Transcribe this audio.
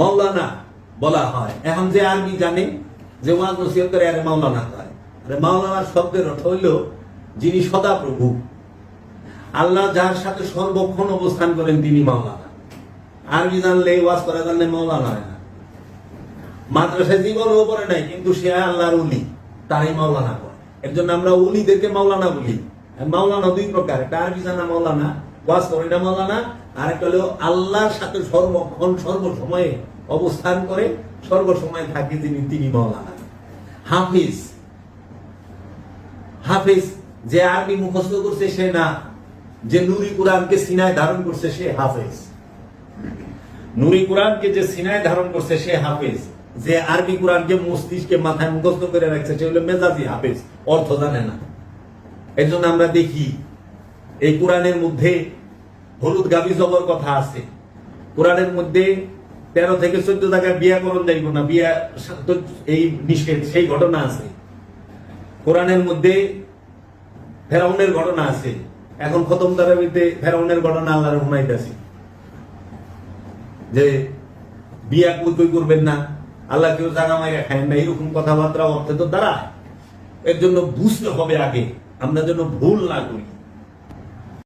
মাওলানা বলা হয়। এখন যে আরবি জানে, যে ওয়াজ নসিহত করে আরে মাওলানা হয়। আরে মাওলানা শব্দের অর্থ হইল যিনি সদাপ্রভু। আল্লাহ যার সাথে সর্বক্ষণ অবস্থান করেন তিনি মাওলানা। আরবি জানলে ওয়াজ করা জানলে মাওলানা হয় না। মাদ্রাসায় জীবনও পড়ে নাই কিন্তু সে আল্লাহর উলি, তারই মাওলানা করে। এর জন্য আমরা উলিদেরকে মাওলানা বলি। মাওলানা দুই প্রকার, একটা আরবি জানা মাওলানা, ওয়াজ করে না মাওলানা, আর একটা হলো আল্লাহর সাথে সর্বক্ষণ সর্বসময়ে অবস্থান করে সর্বসময় থাকে যিনি, তিনি মাওলানা। হাফিজ, হাফিজ যে আরবি মুখস্থ করছে সে না, যে নুরি কুরআনকে সিনায় ধারণ করছে সে হাফেজ। নুরি কুরআনকে যে সিনায় ধারণ করছে সে হাফেজ। যে আরবি কুরআনকে মস্তিষ্কে মাথায় মুখস্থ করে রাখছে সে হলো মেজাজি হাফেজ, অর্থ জানে না। এর জন্য আমরা দেখি এই কোরআনের মধ্যে হলুদ গাবি জবর কথা আছে। কোরআনের মধ্যে 13 থেকে 14 জায়গায় বিয়া করণ যাইব না, বিয়া এই নিষেধ, সেই ঘটনা আছে। কোরআনের মধ্যে ফেরাউনের ঘটনা আছে। এখন খতম তারাবিতে ফেরাউনের ঘটনা আল্লাহর শুনাইতেছি, যে বিয়া কই করবেন না, আল্লাহ কেউ জাগা মাইরা খায় না, এরকম কথাবার্তা অর্থে তো দাঁড়ায়। এর জন্য বুঝতে হবে আগে, আমরা যেন ভুল না করি।